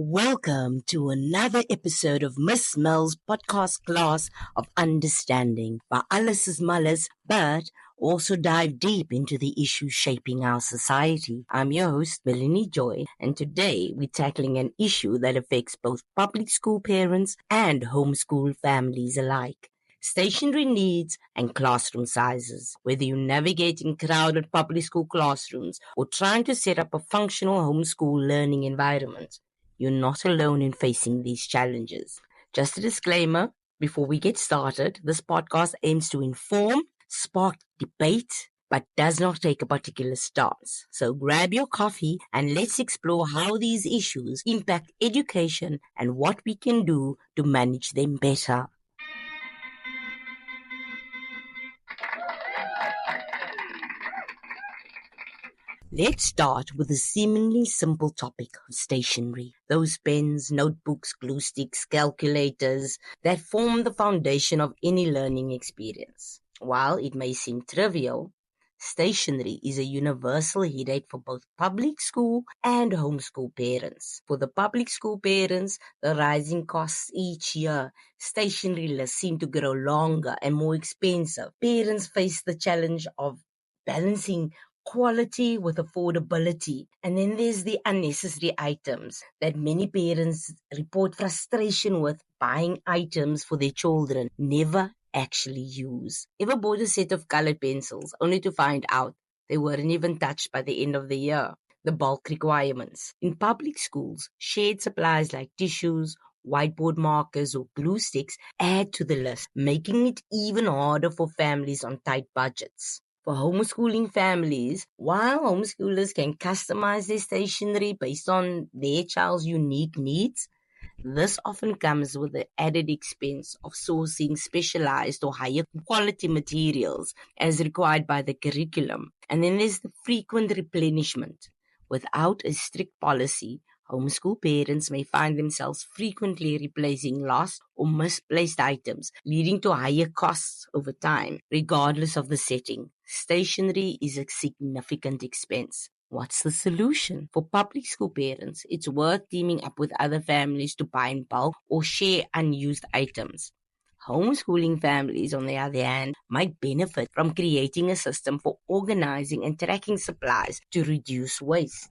Welcome to another episode of Miss Mel's podcast class of understanding by Alice's Mullis, but also dive deep into the issues shaping our society. I'm your host, Melanie Joy, and today we're tackling an issue that affects both public school parents and homeschool families alike. Stationery needs and classroom sizes. Whether you're navigating crowded public school classrooms or trying to set up a functional homeschool learning environment, you're not alone in facing these challenges. Just a disclaimer before we get started, this podcast aims to inform, spark debate, but does not take a particular stance. So grab your coffee and let's explore how these issues impact education and what we can do to manage them better. Let's start with the seemingly simple topic of stationery. Those pens, notebooks, glue sticks, calculators that form the foundation of any learning experience. While it may seem trivial, stationery is a universal headache for both public school and homeschool parents. For the public school parents, the rising costs each year, stationery lists seem to grow longer and more expensive. Parents face the challenge of balancing quality with affordability. And then there's the unnecessary items that many parents report frustration with buying items for their children never actually use. Ever bought a set of colored pencils only to find out they weren't even touched by the end of the year? The bulk requirements. In public schools, shared supplies like tissues, whiteboard markers or glue sticks add to the list, making it even harder for families on tight budgets. For homeschooling families, while homeschoolers can customize their stationery based on their child's unique needs, this often comes with the added expense of sourcing specialized or higher quality materials as required by the curriculum. And then there's the frequent replenishment. Without a strict policy, homeschool parents may find themselves frequently replacing lost or misplaced items, leading to higher costs over time, regardless of the setting. Stationery is a significant expense. What's the solution? For public school parents, it's worth teaming up with other families to buy in bulk or share unused items. Homeschooling families, on the other hand, might benefit from creating a system for organizing and tracking supplies to reduce waste.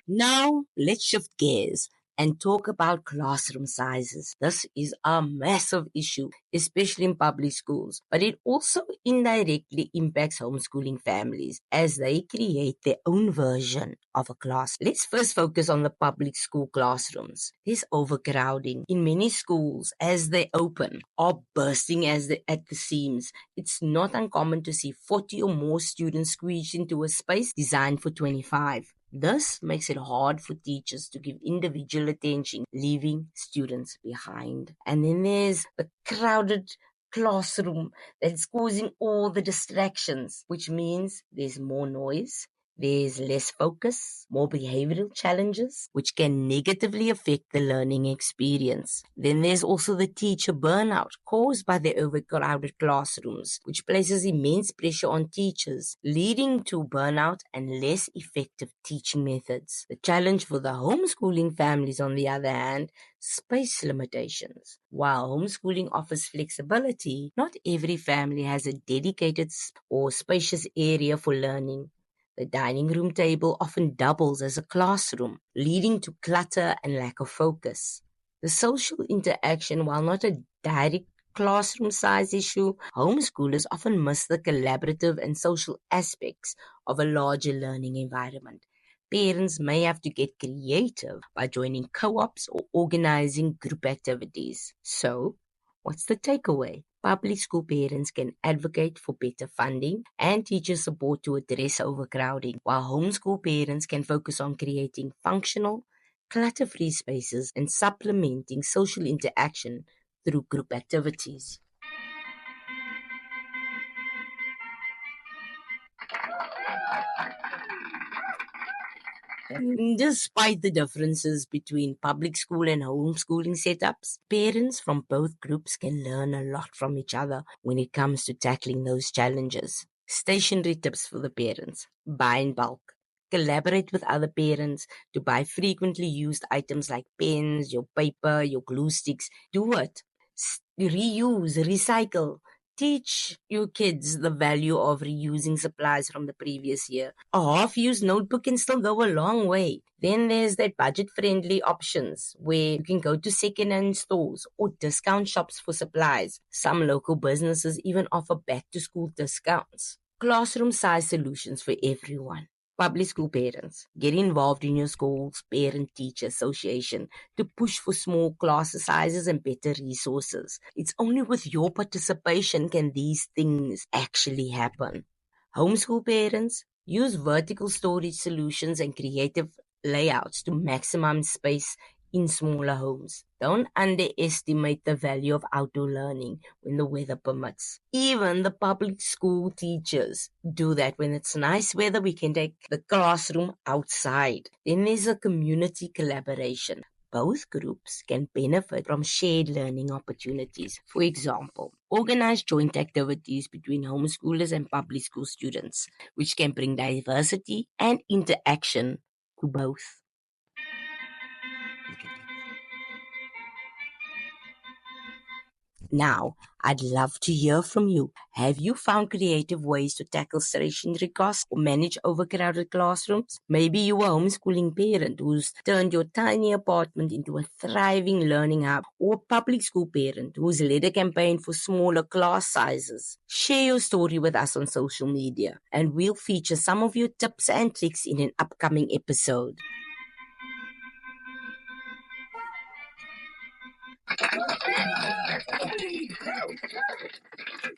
Now, let's shift gears and talk about classroom sizes. This is a massive issue, especially in public schools, but it also indirectly impacts homeschooling families as they create their own version of a class. Let's first focus on the public school classrooms. There's overcrowding in many schools as they open or bursting at the seams. It's not uncommon to see 40 or more students squeezed into a space designed for 25. This makes it hard for teachers to give individual attention, leaving students behind. And then there's the crowded classroom that's causing all the distractions, which means there's more noise, there's less focus, more behavioral challenges, which can negatively affect the learning experience. Then there's also the teacher burnout caused by the overcrowded classrooms, which places immense pressure on teachers, leading to burnout and less effective teaching methods. The challenge for the homeschooling families, on the other hand, space limitations. While homeschooling offers flexibility, not every family has a dedicated or spacious area for learning. The dining room table often doubles as a classroom, leading to clutter and lack of focus. The social interaction, while not a direct classroom size issue, homeschoolers often miss the collaborative and social aspects of a larger learning environment. Parents may have to get creative by joining co-ops or organizing group activities. So, what's the takeaway? Public school parents can advocate for better funding and teacher support to address overcrowding, while homeschool parents can focus on creating functional, clutter-free spaces and supplementing social interaction through group activities. Despite the differences between public school and homeschooling setups, parents from both groups can learn a lot from each other when it comes to tackling those challenges. Stationery tips for the parents. Buy in bulk. Collaborate with other parents to buy frequently used items like pens, your paper, your glue sticks. Do it. Reuse, recycle. Teach your kids the value of reusing supplies from the previous year. A half-used notebook can still go a long way. Then there's that budget-friendly options where you can go to second-hand stores or discount shops for supplies. Some local businesses even offer back-to-school discounts. Classroom-size solutions for everyone. Public school parents, get involved in your school's parent-teacher association to push for small class sizes and better resources. It's only with your participation can these things actually happen. Homeschool parents, use vertical storage solutions and creative layouts to maximize space in smaller homes. Don't underestimate the value of outdoor learning when the weather permits. Even the public school teachers do that. When it's nice weather, we can take the classroom outside. Then there's a community collaboration. Both groups can benefit from shared learning opportunities. For example, organize joint activities between homeschoolers and public school students, which can bring diversity and interaction to both. Now, I'd love to hear from you. Have you found creative ways to tackle stationery costs or manage overcrowded classrooms? Maybe you are a homeschooling parent who's turned your tiny apartment into a thriving learning hub, or a public school parent who's led a campaign for smaller class sizes. Share your story with us on social media, and we'll feature some of your tips and tricks in an upcoming episode.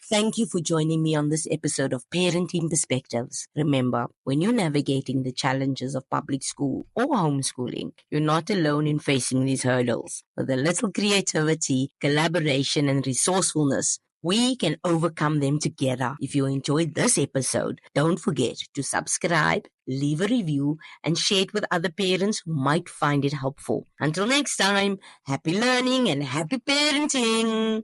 Thank you for joining me on this episode of Parenting Perspectives. Remember, when you're navigating the challenges of public school or homeschooling, you're not alone in facing these hurdles. With a little creativity, collaboration, and resourcefulness, we can overcome them together. If you enjoyed this episode, don't forget to subscribe, leave a review, and share it with other parents who might find it helpful. Until next time, happy learning and happy parenting.